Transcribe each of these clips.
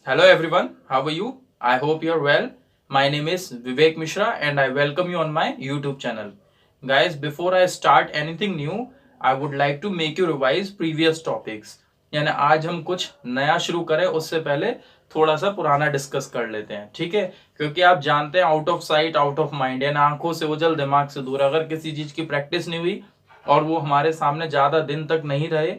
Hello everyone, how are you? I hope you're well. My name is Vivek Mishra and I welcome you on my YouTube channel. Guys, before I start anything new, I would like to make you revise previous topics. यानी आज हम कुछ नया शुरू करें उससे पहले थोड़ा सा पुराना डिस्कस कर लेते हैं, ठीक है? क्योंकि आप जानते हैं out of sight out of mind, यानी आंखों से ओझल दिमाग से दूर। अगर किसी चीज की प्रैक्टिस नहीं हुई और वो हमारे सामने ज्यादा दिन तक नहीं रहे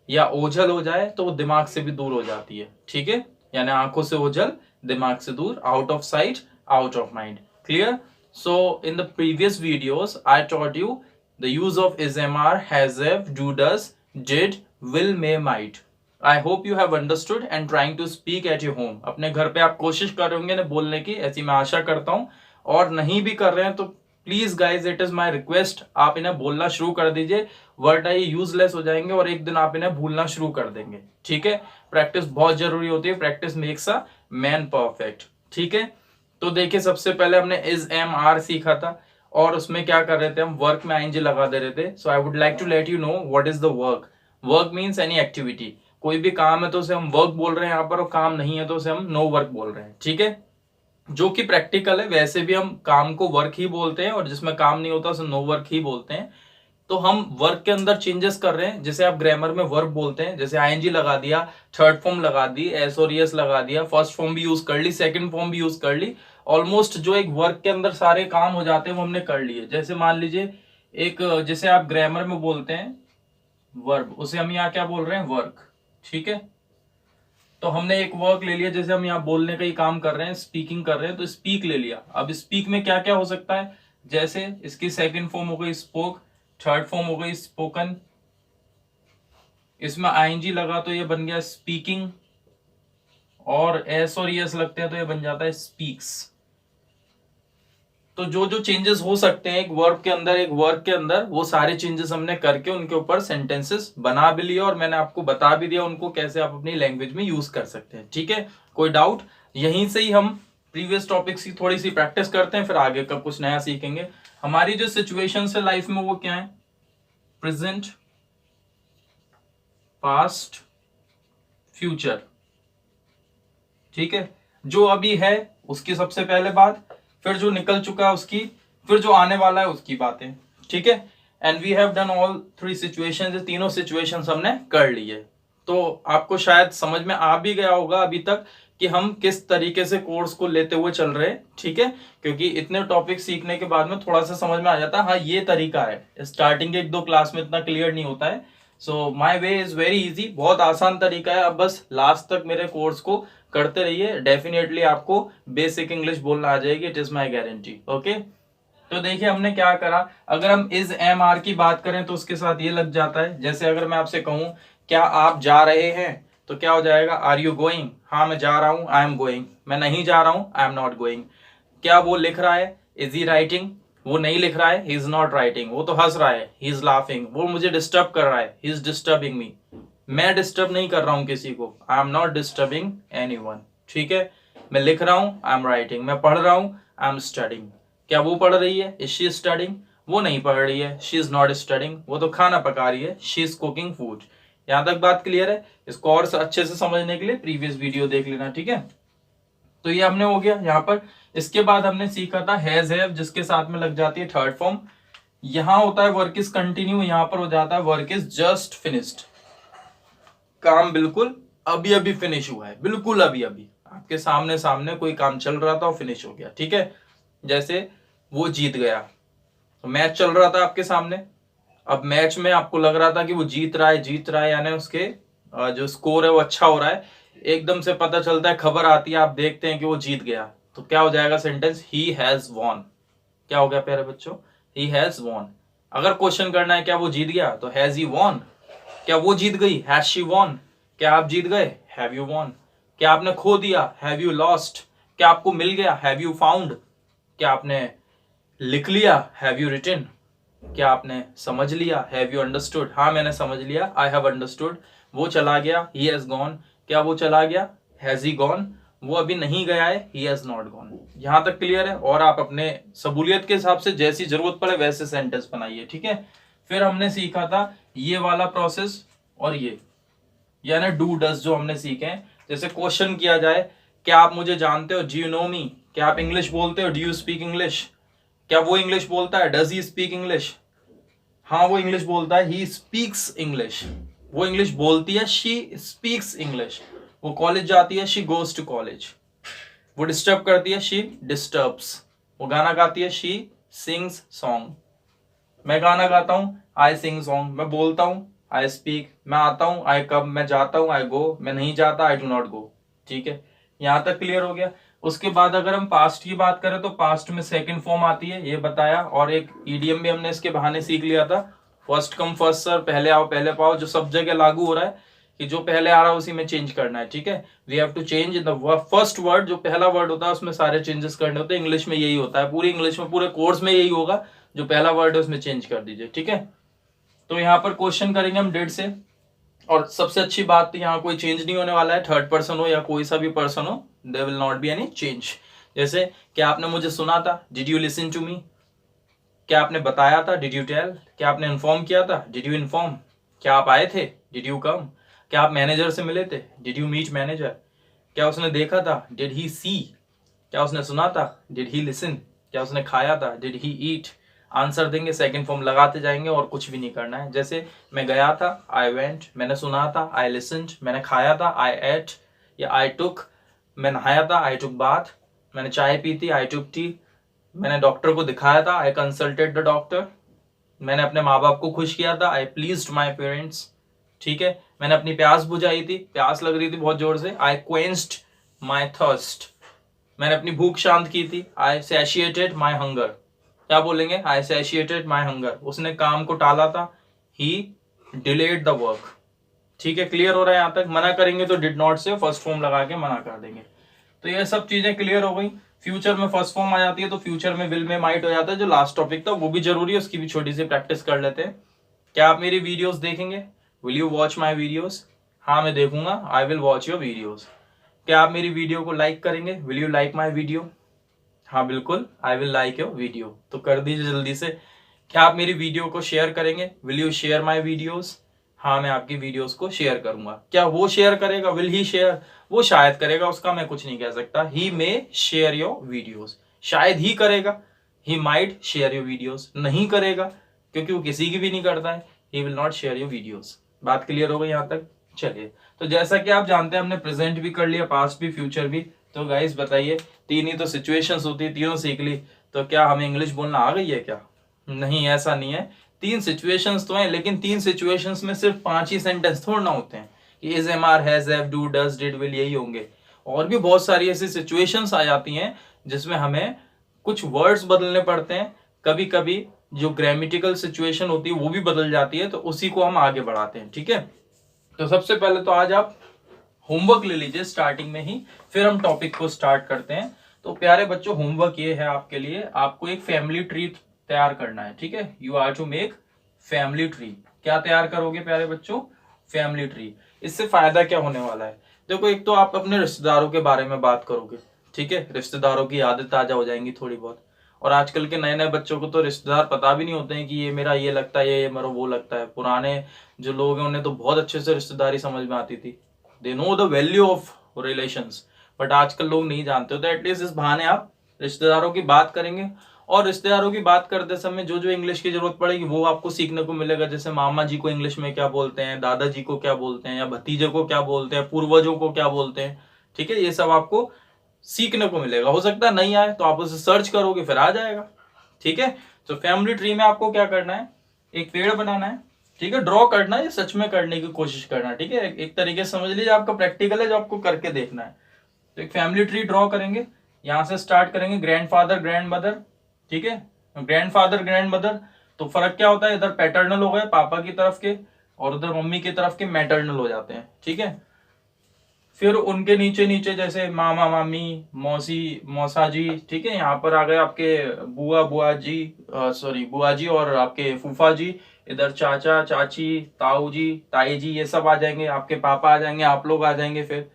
या ओझल हो जाए तो वो दिमाग से भी दूर हो जाती है, ठीक है? यानी आंखों से ओझल दिमाग से दूर, out of sight out of mind. Clear? So in the previous videos I taught you the use of is am are, has have, do does, did, will, may, might. I hope you have understood and trying to speak at your home. अपने घर पे आप कोशिश कर रहे होंगे ना बोलने की, ऐसी मैं आशा करता हूं। और नहीं भी कर रहे हैं तो please guys, it is my request, आप इन्हें बोलना शुरू कर दीजिए, वर्ड आई यूजलेस हो जाएंगे और एक दिन आप इन्हें भूलना शुरू कर देंगे, ठीक है? प्रैक्टिस बहुत जरूरी होती है, practice makes a man perfect, ठीक है? तो देखिए, सबसे पहले हमने इज एम आर सीखा था और उसमें क्या कर रहे थे हम, वर्क में आईएनजी लगा दे रहे थे। So I would like to let you know what is the work. Work means any activity. कोई भी काम है तो उसे हम वर्क बोल रहे हैं यहाँ पर, और काम नहीं है तो उसे हम नो वर्क बोल रहे हैं, ठीक है? जो कि प्रैक्टिकल है, वैसे भी हम काम को वर्क ही बोलते हैं और जिसमें काम नहीं होता उसे नो वर्क ही बोलते हैं। तो हम वर्क के अंदर चेंजेस कर रहे हैं, जैसे आप ग्रामर में वर्ब बोलते हैं, जैसे आईएनजी लगा दिया, थर्ड फॉर्म लगा दी, एस और एस लगा दिया, फर्स्ट फॉर्म भी यूज कर ली, सेकंड फॉर्म भी यूज कर ली। ऑलमोस्ट जो एक वर्क के अंदर सारे काम हो जाते हैं वो हमने कर लिए। जैसे मान लीजिए एक, जैसे आप ग्रामर में बोलते हैं वर्ब, उसे हम यहाँ क्या बोल रहे हैं, वर्क, ठीक है? तो हमने एक वर्क ले लिया, जैसे हम यहाँ बोलने का ही काम कर रहे हैं, स्पीकिंग कर रहे हैं, तो स्पीक ले लिया। अब स्पीक में क्या क्या हो सकता है, जैसे इसकी सेकंड फॉर्म हो गई स्पोक, थर्ड फॉर्म हो गई स्पोकन, इसमें आईएनजी लगा तो ये बन गया स्पीकिंग, और एस और एस लगते हैं तो ये बन जाता है स्पीक्स। तो जो जो चेंजेस हो सकते हैं एक वर्ब के अंदर, एक वर्क के अंदर, वो सारे चेंजेस हमने करके उनके ऊपर सेंटेंसेस बना भी लिया और मैंने आपको बता भी दिया उनको कैसे आप अपनी लैंग्वेज में यूज कर सकते हैं, ठीक है? कोई डाउट? यहीं से ही हम प्रीवियस टॉपिक्स की थोड़ी सी प्रैक्टिस करते हैं, फिर आगे का कुछ नया सीखेंगे। हमारी जो सिचुएशन है लाइफ में वो क्या है, प्रेजेंट, पास्ट, फ्यूचर, ठीक है? जो अभी है उसकी सबसे पहले बात, फिर जो निकल चुका है उसकी, फिर जो आने वाला है उसकी बातें, ठीक है? And we have done all three situations, तीनों सिचुएशंस हमने कर ली है। तो आपको शायद समझ में आ भी गया होगा अभी तक कि हम किस तरीके से कोर्स को लेते हुए चल रहे हैं, ठीक है? क्योंकि इतने टॉपिक सीखने के बाद में थोड़ा सा समझ में आ जाता है, हाँ ये तरीका है। स्टार्टिंग के एक दो क्लास में इतना क्लियर नहीं होता है। सो माई वे इज वेरी इजी, बहुत आसान तरीका है। अब बस लास्ट तक मेरे कोर्स को करते रहिए, डेफिनेटली आपको बेसिक इंग्लिश बोलना आ जाएगी, it is my guarantee, okay? तो देखिए हमने क्या करा, अगर हम इज एम आर की बात करें तो उसके साथ ये लग जाता है। जैसे अगर मैं आपसे कहूं क्या आप जा रहे हैं, तो क्या हो जाएगा, आर यू गोइंग? हाँ मैं जा रहा हूं, आई एम गोइंग। मैं नहीं जा रहा हूं, आई एम नॉट गोइंग। क्या वो लिख रहा है, इज ही राइटिंग? वो नहीं लिख रहा है, ही इज नॉट राइटिंग। वो तो हंस रहा है, ही इज लाफिंग। वो मुझे डिस्टर्ब कर रहा है, ही इज डिस्टर्बिंग मी। मैं डिस्टर्ब नहीं कर रहा हूं किसी को, I am not disturbing anyone, ठीक है? मैं लिख रहा हूं, आई एम राइटिंग। मैं पढ़ रहा हूं, आई एम स्टडिंग। क्या वो पढ़ रही है, इज शी स्टडिंग? वो नहीं पढ़ रही है, शी इज नॉट स्टडिंग। वो तो खाना पका रही है, शी इज कुकिंग फूड। यहां तक बात क्लियर है? इसको और अच्छे से समझने के लिए प्रीवियस वीडियो देख लेना, ठीक है? तो ये हमने हो गया यहाँ पर। इसके बाद हमने सीखा था हैज हैव, जिसके साथ में लग जाती है थर्ड फॉर्म। यहां होता है वर्क इज कंटिन्यू, यहां पर हो जाता है वर्क इज जस्ट फिनिश्ड। काम बिल्कुल अभी अभी फिनिश हुआ है, बिल्कुल अभी अभी आपके सामने सामने कोई काम चल रहा था और फिनिश हो गया, ठीक है? जैसे वो जीत गया, तो मैच चल रहा था आपके सामने। अब मैच में आपको लग रहा था कि वो जीत रहा है, यानी उसके जो स्कोर है वो अच्छा हो रहा है। एकदम से पता चलता है, खबर आती है, आप देखते हैं कि वो जीत गया, तो क्या हो जाएगा सेंटेंस, ही हैज वॉन। क्या हो गया प्यारे बच्चों, ही हैज वॉन। अगर क्वेश्चन करना है क्या वो जीत गया, तो हैज ही वॉन। क्या वो जीत गई, हैज शी वॉन। क्या आप जीत गए, हैव यू वॉन। क्या आपने खो दिया, हैव यू लॉस्ट। क्या आपको मिल गया, हैव यू फाउंड। क्या आपने लिख लिया, हैव यू रिटन। क्या आपने समझ लिया, हैव यू अंडरस्टूड। हाँ मैंने समझ लिया, आई हैव अंडरस्टूड। वो चला गया, ही हैज गॉन। क्या वो चला गया, हैज ही गॉन। वो अभी नहीं गया है, ही हैज नॉट गॉन। यहां तक क्लियर है? और आप अपने सबूलियत के हिसाब से जैसी जरूरत पड़े वैसे सेंटेंस बनाइए, ठीक है? फिर हमने सीखा था ये वाला प्रोसेस और ये, यानी डू डस जो हमने सीखे हैं। जैसे क्वेश्चन किया जाए, क्या आप मुझे जानते हो, डू यू नो मी, क्या आप इंग्लिश बोलते हो, डू यू स्पीक इंग्लिश, क्या वो इंग्लिश बोलता है, डज ही स्पीक इंग्लिश, हाँ वो इंग्लिश बोलता है, ही स्पीक्स इंग्लिश, वो इंग्लिश बोलती है, शी स्पीक्स इंग्लिश, वो कॉलेज जाती है, शी गोज टू कॉलेज, वो डिस्टर्ब करती है, शी डिस्टर्ब्स, वो गाना गाती है, शी सिंग्स सॉन्ग, मैं गाना गाता हूं, आई सिंग सॉन्ग, मैं बोलता हूं, आई स्पीक, मैं आता हूं, आई कम, मैं जाता हूं, आई गो, मैं नहीं जाता, आई डू नॉट गो। ठीक है, यहां तक क्लियर हो गया। उसके बाद अगर हम पास्ट की बात करें तो पास्ट में सेकंड फॉर्म आती है, ये बताया, और एक ईडीएम भी हमने इसके बहाने सीख लिया था, फर्स्ट कम फर्स्ट सर्व, पहले आओ पहले पाओ, जो सब जगह लागू हो रहा है कि जो पहले आ रहा है उसी में चेंज करना है। ठीक है, we have to change in the first word, जो पहला वर्ड होता है उसमें सारे चेंजेस करने होते हैं। इंग्लिश में यही होता है, पूरी इंग्लिश में पूरे कोर्स में यही होगा, जो पहला वर्ड है उसमें चेंज कर दीजिए। ठीक है, तो यहाँ पर क्वेश्चन करेंगे हम डिड से, और सबसे अच्छी बात यहाँ कोई चेंज नहीं होने वाला है, थर्ड पर्सन हो या कोई सा भी पर्सन हो, there will not be any change. जैसे क्या आपने मुझे सुना था, did you listen to me, क्या आपने बताया था, डिड यू टेल, क्या आपने इन्फॉर्म किया था, डिड यू इन्फॉर्म, क्या आप आए थे, डिड यू कम, क्या आप मैनेजर से मिले थे, डिड यू मीट मैनेजर, क्या उसने देखा था, डिड ही सी, क्या उसने सुना था, डिड ही लिसन, क्या उसने खाया था, डिड ही ईट। आंसर देंगे, सेकंड फॉर्म लगाते जाएंगे और कुछ भी नहीं करना है। जैसे मैं गया था, आई वेंट, मैंने सुना था, आई लिसन्ड, मैंने खाया था, आई एट या आई टुक, मैं नहाया था, आई टुक बाथ, मैंने चाय पी थी, आई टुक टी, मैंने डॉक्टर को दिखाया था, आई कंसल्टेड द डॉक्टर, मैंने अपने माँ बाप को खुश किया था, आई प्लीज्ड माई पेरेंट्स। ठीक है, मैंने अपनी प्यास बुझाई थी, प्यास लग रही थी बहुत जोर से, आई क्वेंस्ड माई थर्स्ट, मैंने अपनी भूख शांत की थी, आई सैशिएटेड माई हंगर, क्या बोलेंगे, आई सैशिएटेड माई हंगर, उसने काम को टाला था, ही डिलेड द वर्क। ठीक है, क्लियर हो रहा है यहाँ तक। मना करेंगे तो डिड नॉट से फर्स्ट फॉर्म लगा के मना कर देंगे। तो ये सब चीजें क्लियर हो गई। फ्यूचर में फर्स्ट फॉर्म आ जाती है तो फ्यूचर में विल में माइट हो जाता है, जो लास्ट टॉपिक था वो भी जरूरी है, उसकी भी छोटी सी प्रैक्टिस कर लेते हैं। क्या आप मेरी वीडियोस देखेंगे, will you watch my videos, हाँ मैं देखूंगा, I will watch your videos. क्या आप मेरी वीडियो को लाइक करेंगे, will you like my video, हाँ बिल्कुल, I will like your video, तो कर दीजिए जल्दी से। क्या आप मेरी वीडियो को शेयर करेंगे, will you share my videos, हाँ मैं आपकी वीडियोस को शेयर करूंगा। क्या वो शेयर करेगा, विल ही शेयर, वो शायद करेगा, उसका मैं कुछ नहीं कह सकता, ही मे शेयर योर वीडियोस, शायद ही करेगा, he might share your videos, नहीं करेगा क्योंकि वो किसी की भी नहीं करता है, he will not share your videos. बात क्लियर हो गई यहाँ तक। चलिए, तो जैसा कि आप जानते हैं हमने प्रेजेंट भी कर लिया, पास्ट भी, फ्यूचर भी। तो गाइस बताइए, तीन ही तो सिचुएशंस होती है, तीनों सीख ली, तो क्या हमें इंग्लिश बोलना आ गई है क्या? नहीं, ऐसा नहीं है। तीन सिचुएशंस तो हैं, लेकिन तीन सिचुएशंस में सिर्फ 5 ही सेंटेंस थोड़ा ना होते हैं कि is, am, are, has, have, do, does, did, will, यही होंगे। और भी बहुत सारी ऐसी सिचुएशंस आ जाती हैं जिसमें हमें कुछ वर्ड्स बदलने पड़ते हैं, कभी कभी जो ग्रामेटिकल सिचुएशन होती है वो भी बदल जाती है, तो उसी को हम आगे बढ़ाते हैं। ठीक है, तो सबसे पहले तो आज आप होमवर्क ले लीजिए स्टार्टिंग में ही, फिर हम टॉपिक को स्टार्ट करते हैं। तो प्यारे बच्चों, होमवर्क ये है आपके लिए, आपको एक फैमिली ट्री तैयार करना है। ठीक है, you are to make family tree. क्या तैयार करोगे प्यारे बच्चों? Family tree. इससे फायदा क्या होने वाला है? देखो, एक तो आप अपने रिश्तेदारों के बारे में बात करोगे। ठीक है, रिश्तेदारों की आदत ताजा हो जाएंगी थोड़ी बहुत। और आजकल के नए नए बच्चों को तो रिश्तेदार पता भी नहीं होते हैं कि ये मेरा ये लगता है, ये मेरा वो लगता है। पुराने जो लोग हैं उन्हें तो बहुत अच्छे से रिश्तेदारी समझ में आती थी, they know the value of relations. But आजकल लोग नहीं जानते हो, तो एटलीस्ट इस बहाने आप रिश्तेदारों की बात करेंगे। और रिश्तेदारों की बात करते समय जो जो इंग्लिश की जरूरत पड़ेगी वो आपको सीखने को मिलेगा। जैसे मामा जी को इंग्लिश में क्या बोलते हैं, दादाजी को क्या बोलते हैं, या भतीजे को क्या बोलते हैं, पूर्वजों को क्या बोलते हैं। ठीक है, ये सब आपको सीखने को मिलेगा। हो सकता है नहीं आए तो आप उसे सर्च करोगे, फिर आ जाएगा। ठीक है, तो फैमिली ट्री में आपको क्या करना है, एक पेड़ बनाना है। ठीक है, ड्रॉ करना है, सच में करने की कोशिश करना है। ठीक है, एक तरीके से समझ लीजिए आपका प्रैक्टिकल है जो आपको करके देखना है। तो एक फैमिली ट्री ड्रॉ करेंगे, यहां से स्टार्ट करेंगे, ग्रैंडफादर, ग्रैंड मदर। ठीक है, ग्रैंडफादर, ग्रैंड मदर, तो फर्क क्या होता है, इधर पैटर्नल हो गए पापा की तरफ के, और उधर मम्मी की तरफ के मैटर्नल हो जाते हैं। ठीक है, फिर उनके नीचे नीचे जैसे मामा, मामी, मौसी, मौसा जी। ठीक है, यहाँ पर आ गए आपके बुआ, बुआ जी, सॉरी बुआ जी, और आपके फूफा जी। इधर चाचा, चाची, ताऊ जी, ताई जी, ये सब आ जाएंगे। आपके पापा आ जाएंगे, आप लोग आ जाएंगे। फिर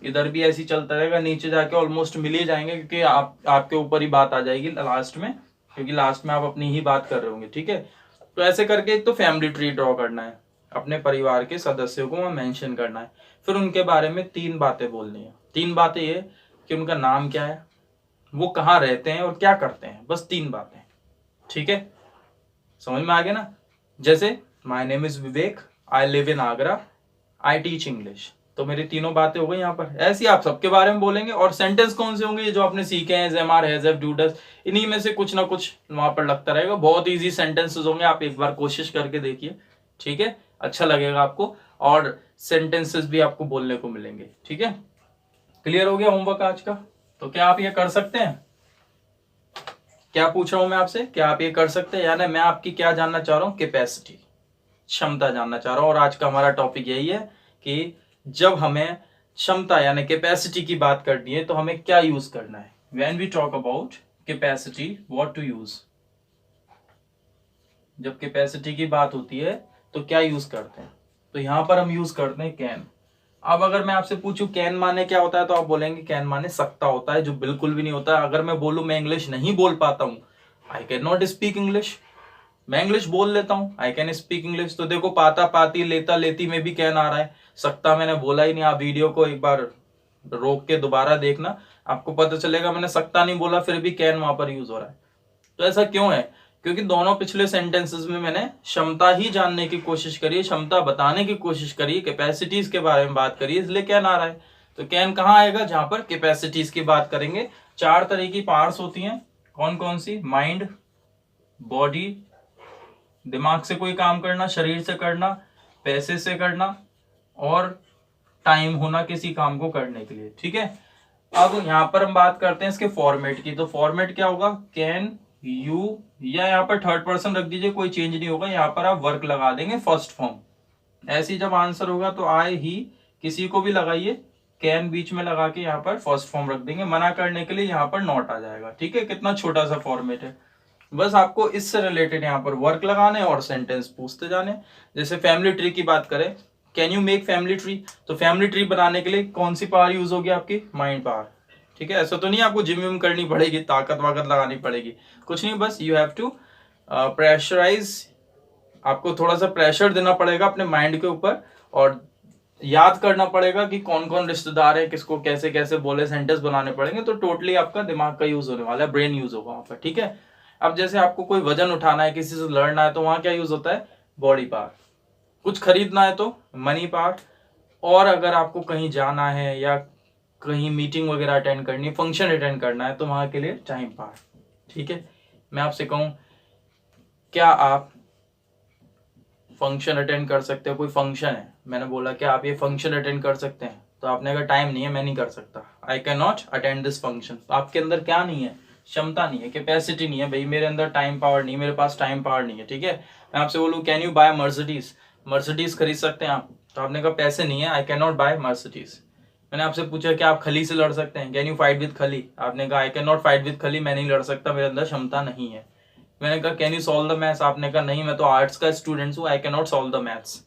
इधर भी ऐसे ही चलता रहेगा, नीचे जाके ऑलमोस्ट मिल ही जाएंगे, क्योंकि आपके ऊपर ही बात आ जाएगी लास्ट में, क्योंकि लास्ट में आप अपनी ही बात कर रहे होंगे। ठीक है, तो ऐसे करके एक तो फैमिली ट्री ड्रॉ करना है, अपने परिवार के सदस्यों को मेंशन करना है। फिर उनके बारे में 3 बातें बोलनी है। 3 बातें ये कि उनका नाम क्या है, वो कहाँ रहते हैं और क्या करते हैं, बस 3 बातें। ठीक है, समझ में आ गया ना। जैसे my name is Vivek, I live in Agra, I teach English. तो मेरी तीनों बातें हो गई यहाँ पर। ऐसे ही आप सबके बारे में बोलेंगे। और सेंटेंस कौन से होंगे, ये जो आपने सीखे हैं, am are has have do does, इन्हीं में से कुछ ना कुछ वहां पर लगता रहेगा। बहुत इजी सेंटेंसेस होंगे, आप एक बार कोशिश करके देखिए। ठीक है, अच्छा लगेगा आपको और सेंटेंसेस भी आपको बोलने को मिलेंगे। ठीक है, क्लियर हो गया होमवर्क आज का। तो क्या आप ये कर सकते हैं? क्या पूछ रहा हूं मैं आपसे, क्या आप ये कर सकते हैं? यानी मैं आपकी क्या जानना चाह रहा हूं, कैपेसिटी, क्षमता जानना चाह रहा हूं। और आज का हमारा टॉपिक यही है कि जब हमें क्षमता यानी कैपेसिटी की बात करनी है तो हमें क्या यूज करना है। When we talk about capacity, what to use. जब कैपेसिटी की बात होती है तो क्या यूज करते हैं, तो यहां पर हम यूज करते हैं कैन। अब अगर मैं आपसे पूछूं कैन माने क्या होता है, तो आप बोलेंगे कैन माने सकता होता है, जो बिल्कुल भी नहीं होता है। अगर मैं बोलूं मैं इंग्लिश नहीं बोल पाता हूं, आई कैन नॉट स्पीक इंग्लिश, मैं इंग्लिश बोल लेता हूं, आई कैन स्पीक इंग्लिश। तो देखो पाता पाती लेता लेती में भी कैन आ रहा है, सकता मैंने बोला ही नहीं। आप वीडियो को एक बार रोक के दोबारा देखना, आपको पता चलेगा मैंने सकता नहीं बोला, फिर भी कैन वहां पर यूज हो रहा है। तो ऐसा क्यों है? क्योंकि दोनों पिछले सेंटेंसेस में मैंने क्षमता ही जानने की कोशिश करी, क्षमता बताने की कोशिश करी, कैपेसिटीज के बारे में बात करी, इसलिए कैन आ रहा है। तो कैन कहाँ आएगा, जहां पर कैपेसिटीज की बात करेंगे। 4 तरह की पार्ट्स होती हैं, कौन कौन सी? माइंड, बॉडी, दिमाग से कोई काम करना, शरीर से करना, पैसे से करना, और टाइम होना किसी काम को करने के लिए। ठीक है, अब यहां पर हम बात करते हैं इसके फॉर्मेट की। तो फॉर्मेट क्या होगा, कैन, यू, या यहाँ पर थर्ड पर्सन रख दीजिए, कोई चेंज नहीं होगा। यहाँ पर आप वर्क लगा देंगे फर्स्ट फॉर्म। ऐसे ही जब आंसर होगा तो आई, ही, किसी को भी लगाइए, कैन बीच में लगा के यहाँ पर फर्स्ट फॉर्म रख देंगे। मना करने के लिए यहाँ पर नॉट आ जाएगा। ठीक है, कितना छोटा सा फॉर्मेट है। बस आपको इससे रिलेटेड यहाँ पर वर्क लगाने और सेंटेंस पूछते जाने। जैसे फैमिली ट्री की बात करें, can you make family tree, तो फैमिली ट्री बनाने के लिए कौन सी पावर यूज होगी आपकी, माइंड पावर। ठीक है, ऐसा तो नहीं आपको जिम विम करनी पड़ेगी, ताकत वाकत लगानी पड़ेगी, कुछ नहीं, बस यू हैव टू प्रेशराइज, आपको थोड़ा सा प्रेशर देना पड़ेगा अपने माइंड के ऊपर, और याद करना पड़ेगा कि कौन कौन रिश्तेदार है, किसको कैसे कैसे बोले, सेंटेंस बनाने पड़ेंगे। तो टोटली आपका दिमाग का यूज होने वाला है, ब्रेन यूज होगा वहां पर। ठीक है, अब जैसे आपको कोई वजन उठाना है, किसी से लड़ना है, तो वहां क्या यूज होता है, बॉडी पार्ट। कुछ खरीदना है तो मनी पार्ट, और अगर आपको कहीं जाना है या कहीं मीटिंग वगैरह अटेंड करनी, फंक्शन अटेंड करना है, तो वहां के लिए टाइम पार्ट। ठीक है, मैं आपसे कहूं क्या आप फंक्शन अटेंड कर सकते हो, कोई फंक्शन है, मैंने बोला क्या आप ये फंक्शन अटेंड कर सकते हैं, तो आपने अगर टाइम नहीं है, मैं नहीं कर सकता, आई can not attend this function. आपके अंदर क्या नहीं है, क्षमता नहीं है, कैपेसिटी नहीं है, भाई मेरे अंदर टाइम पावर नहीं, मेरे पास टाइम पावर नहीं है। ठीक है, मैं आपसे बोलूँ can you buy Mercedes, Mercedes खरीद सकते हैं आप, तो आपने कहा पैसे नहीं है, I can not buy Mercedes. मैंने आपसे पूछा कि आप खली से लड़ सकते हैं, कैन यू फाइट विद खली, आपने कहा आई कैन नॉट फाइट विद खली, मैं नहीं लड़ सकता, मेरे अंदर क्षमता नहीं है। मैंने कहा can you solve the maths, आपने कहा नहीं मैं तो आर्ट्स का स्टूडेंट हूँ, आई can not solve the maths,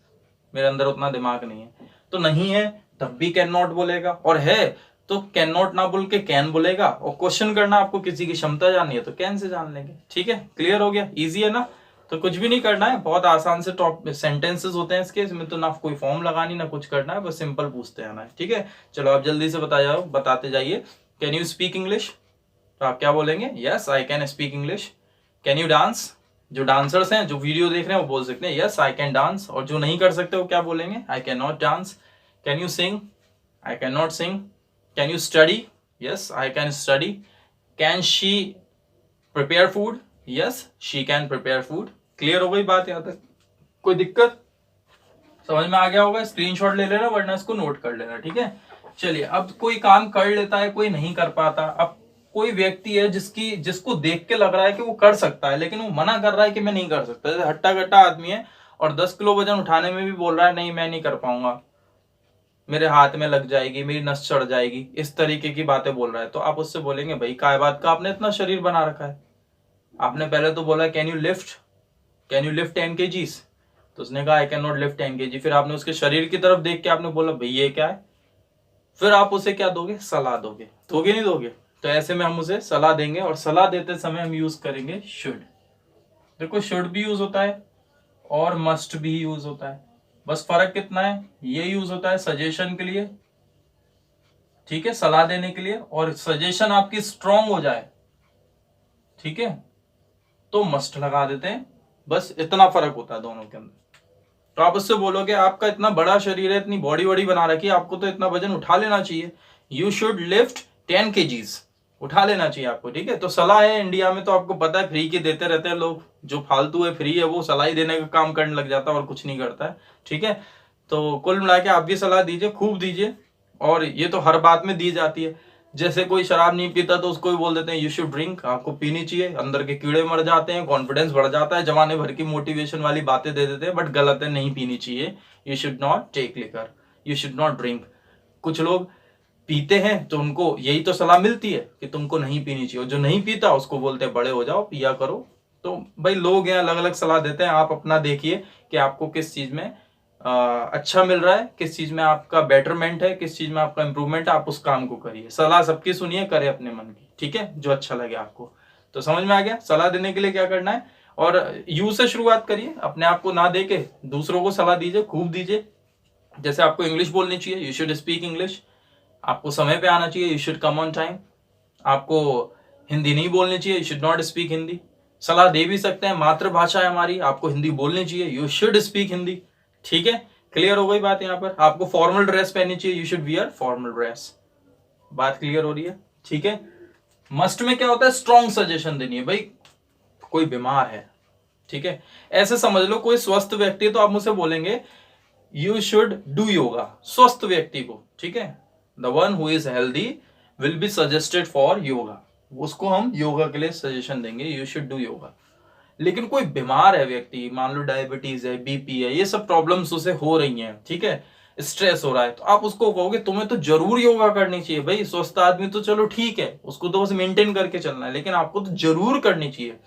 मेरे अंदर उतना दिमाग नहीं है। तो नहीं है तब भी कैन नॉट बोलेगा, और है तो कैन नॉट ना बोल के कैन बोलेगा। और क्वेश्चन करना आपको किसी की क्षमता जाननी है तो कैन से जान लेंगे। ठीक है, क्लियर हो गया, इजी है ना। तो कुछ भी नहीं करना है, बहुत आसान से टॉप सेंटेंसेस होते हैं इसके, इसमें तो ना कोई फॉर्म लगानी ना कुछ करना है, बस सिंपल पूछते आना है। ठीक है, चलो आप जल्दी से बताते जाइए। कैन यू स्पीक इंग्लिश, तो आप क्या बोलेंगे, yes I can speak English. Can you dance, जो डांसर्स हैं जो वीडियो देख रहे हैं वो बोल सकते हैं यस आई कैन डांस, और जो नहीं कर सकते वो क्या बोलेंगे, I can not dance. Can you sing, I can not sing. Can you study, yes I can study. Can she prepare food, yes she can prepare food. Clear हो गई बात यहाँ तक, कोई दिक्कत समझ में आ गया होगा, स्क्रीनशॉट ले लेना वरना इसको नोट कर लेना। ठीक है, चलिए अब कोई काम कर लेता है, कोई नहीं कर पाता। अब कोई व्यक्ति है जिसको देख के लग रहा है कि वो कर सकता है, लेकिन वो मना कर रहा है कि मैं नहीं कर सकता। जैसे हट्टा कट्टा आदमी है और 10 किलो वजन उठाने में भी बोल रहा है नहीं मैं नहीं कर पाऊंगा, मेरे हाथ में लग जाएगी, मेरी नस चढ़ जाएगी, इस तरीके की बातें बोल रहा है। तो आप उससे बोलेंगे भाई काय बात का आपने इतना शरीर बना रखा है, आपने पहले तो बोला कैन यू लिफ्ट 10 kgs, तो उसने कहा आई कैन नॉट लिफ्ट 10 kg। फिर आपने उसके शरीर की तरफ देख के आपने बोला भाई ये क्या है, फिर आप उसे क्या दोगे, सलाह दोगे, दोगे नहीं दोगे। तो ऐसे में हम उसे सलाह देंगे, और सलाह देते समय हम यूज करेंगे शुड। देखो शुड भी यूज होता है और मस्ट भी यूज होता है, बस फर्क कितना है, ये यूज होता है सजेशन के लिए, ठीक है, सलाह देने के लिए, और सजेशन आपकी स्ट्रांग हो जाए, ठीक है, तो मस्ट लगा देते हैं। बस इतना फर्क होता है दोनों के अंदर। तो आप उससे बोलोगे आपका इतना बड़ा शरीर है, इतनी बॉडी बॉडी बना रखी है, आपको तो इतना वजन उठा लेना चाहिए, यू शुड लिफ्ट 10 kgs, उठा लेना चाहिए आपको, ठीक है। तो सलाह है, इंडिया में तो आपको पता है फ्री की देते रहते हैं लोग, जो फालतू है फ्री है वो सलाह ही देने का काम करने लग जाता है और कुछ नहीं करता है, ठीक है। तो कुल मिला के आप भी सलाह दीजिए, खूब दीजिए, और ये तो हर बात में दी जाती है। जैसे कोई शराब नहीं पीता तो उसको भी बोल देते हैं यू शुड ड्रिंक, आपको पीनी चाहिए, अंदर के कीड़े मर जाते हैं, कॉन्फिडेंस बढ़ जाता है, जमाने भर की मोटिवेशन वाली बातें दे देते हैं, बट गलत है, नहीं पीनी चाहिए। You should not take liquor, you should not drink. कुछ लोग पीते हैं तो उनको यही तो सलाह मिलती है कि तुमको नहीं पीनी चाहिए, जो नहीं पीता उसको बोलते हैं बड़े हो जाओ पिया करो। तो भाई लोग हैं अलग अलग सलाह देते हैं, आप अपना देखिए कि आपको किस चीज में अच्छा मिल रहा है, किस चीज में आपका बेटरमेंट है, किस चीज में आपका इंप्रूवमेंट है, आप उस काम को करिए। सलाह सबकी सुनिए, करे अपने मन की, ठीक है, जो अच्छा लगे आपको। तो समझ में आ गया सलाह देने के लिए क्या करना है। और यू से शुरुआत करिए, अपने आप को ना देके दूसरों को सलाह दीजिए, खूब दीजिए। जैसे आपको इंग्लिश बोलनी चाहिए, यू शुड स्पीक इंग्लिश। आपको समय पे आना चाहिए, you should come on time. आपको हिंदी नहीं बोलनी चाहिए, you should not speak Hindi. सलाह दे भी सकते हैं, मातृभाषा है हमारी, आपको हिंदी बोलनी चाहिए, यू शुड स्पीक हिंदी, ठीक है। क्लियर हो गई बात यहाँ पर। आपको फॉर्मल ड्रेस पहननी चाहिए, you should wear formal dress. बात क्लियर हो रही है, ठीक है। मस्ट में क्या होता है, स्ट्रॉन्ग सजेशन देनी है। भाई कोई बीमार है, ठीक है, ऐसे समझ लो कोई स्वस्थ व्यक्ति है तो आप मुझसे बोलेंगे यू शुड डू योगा, स्वस्थ व्यक्ति को, ठीक है। The one who is healthy will be suggested for yoga, उसको हम योगा के लिए सजेशन देंगे, यू शुड डू योगा। लेकिन कोई बीमार है व्यक्ति, मान लो डायबिटीज है, बीपी है, ये सब प्रॉब्लम्स उसे हो रही हैं, ठीक है, स्ट्रेस हो रहा है, तो आप उसको कहोगे तुम्हें तो जरूर योगा करनी चाहिए। भाई स्वस्थ आदमी तो चलो ठीक है, उसको तो बस मेंटेन करके चलना है, लेकिन आपको तो जरूर करनी चाहिए,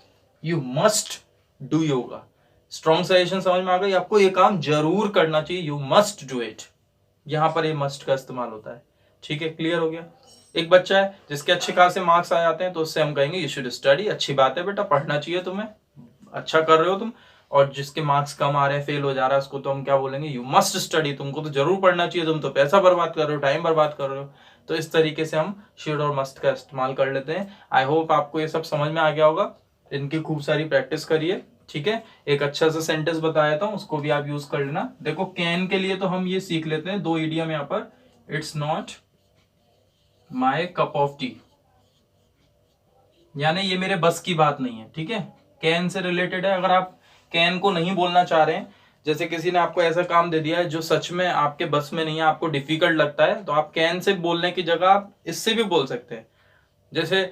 you must do yoga. Strong suggestion समझ में आ गई, आपको ये काम जरूर करना चाहिए, यू मस्ट डू इट। यहां पर ये मस्ट का इस्तेमाल होता है, ठीक है, क्लियर हो गया। एक बच्चा है जिसके अच्छे खासे मार्क्स आ जाते हैं तो उससे हम कहेंगे यू शुड स्टडी, अच्छी बात है बेटा, पढ़ना चाहिए तुम्हें, अच्छा कर रहे हो तुम। और जिसके मार्क्स कम आ रहे हैं, फेल हो जा रहा है, उसको तो हम क्या बोलेंगे, यू मस्ट स्टडी, तुमको तो जरूर पढ़ना चाहिए, तुम तो पैसा बर्बाद कर रहे हो, टाइम बर्बाद कर रहे हो। तो इस तरीके से हम शुड और मस्ट का इस्तेमाल कर लेते हैं। आई होप आपको ये सब समझ में आ गया होगा, इनकी खूब सारी प्रैक्टिस करिए, ठीक है। एक अच्छा सा सेंटेंस बताया था, उसको भी आप यूज कर लेना। देखो कैन के लिए तो हम ये सीख लेते हैं, दो इडियम यहाँ पर, it's not my cup of T, यानी ये मेरे बस की बात नहीं है, ठीक है, कैन से रिलेटेड है। अगर आप कैन को नहीं बोलना चाह रहे हैं, जैसे किसी ने आपको ऐसा काम दे दिया है जो सच में आपके बस में नहीं है, आपको डिफिकल्ट लगता है, तो आप कैन से बोलने की जगह आप इससे भी बोल सकते हैं। जैसे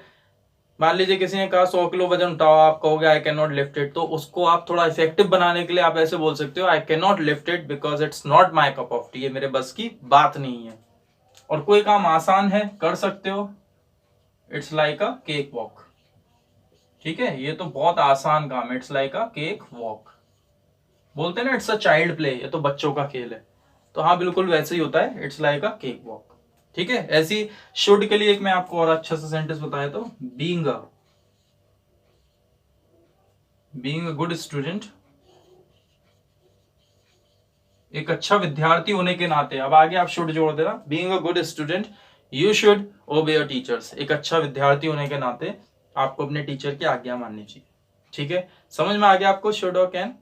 मान लीजिए किसी ने कहा 100 किलो वजन उठाओ, आप कहोगे आई कैन नॉट लिफ्ट इट, तो उसको आप थोड़ा इफेक्टिव बनाने के लिए आप ऐसे बोल सकते हो, आई can not lift it because it's not my cup of T, ये मेरे बस की बात नहीं है। और कोई काम आसान है, कर सकते हो, it's like a cake walk, ठीक है, ये तो बहुत आसान काम है, it's like a cake walk. बोलते हैं ना इट्स अ चाइल्ड प्ले, ये तो बच्चों का खेल है, तो हाँ बिल्कुल वैसे ही होता है, it's like a cake walk, ठीक है। ऐसी शुड के लिए एक मैं आपको और अच्छा सा सेंटेंस बताया, तो बीइंग अ गुड स्टूडेंट, एक अच्छा विद्यार्थी होने के नाते, अब आगे आप शुड जोड़ देना, being a good student you should ओबे योर टीचर्स, एक अच्छा विद्यार्थी होने के नाते आपको अपने टीचर की आज्ञा माननी चाहिए, ठीक है। समझ में आ गया आपको शुड और कैन,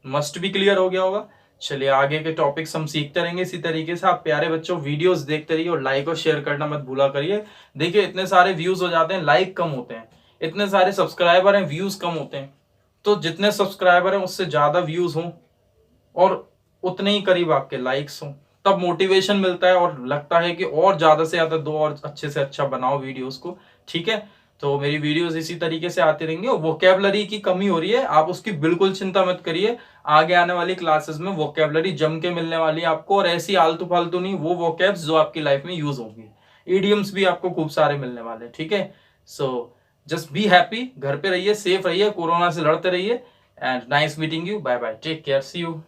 मस्ट भी क्लियर हो गया होगा। चलिए आगे के टॉपिक्स हम सीखते रहेंगे इसी तरीके से। आप प्यारे बच्चों वीडियोस देखते रहिए और लाइक और शेयर करना मत भूला करिए। देखिए इतने सारे व्यूज हो जाते हैं, लाइक कम होते हैं, इतने सारे सब्सक्राइबर हैं, व्यूज कम होते हैं। तो जितने सब्सक्राइबर हैं उससे ज्यादा व्यूज हों और उतने ही करीब आपके लाइक्स हों, तब मोटिवेशन मिलता है और लगता है कि और ज्यादा से ज्यादा दो और अच्छे से अच्छा बनाओ वीडियोस को, ठीक है। तो मेरी वीडियोस इसी तरीके से आती रहेंगी। और वोकैबुलरी की कमी हो रही है, आप उसकी बिल्कुल चिंता मत करिए, आगे आने वाली क्लासेस में वोकैबुलरी जम के मिलने वाली है आपको, और ऐसी आलतू फालतू नहीं, वो वोकैब्स जो आपकी लाइफ में यूज होंगे, इडियम्स भी आपको खूब सारे मिलने वाले, ठीक है। सो जस्ट बी हैप्पी, घर पे रहिए, सेफ रहिए, कोरोना से लड़ते रहिए, and nice meeting you, bye bye, take care, see you.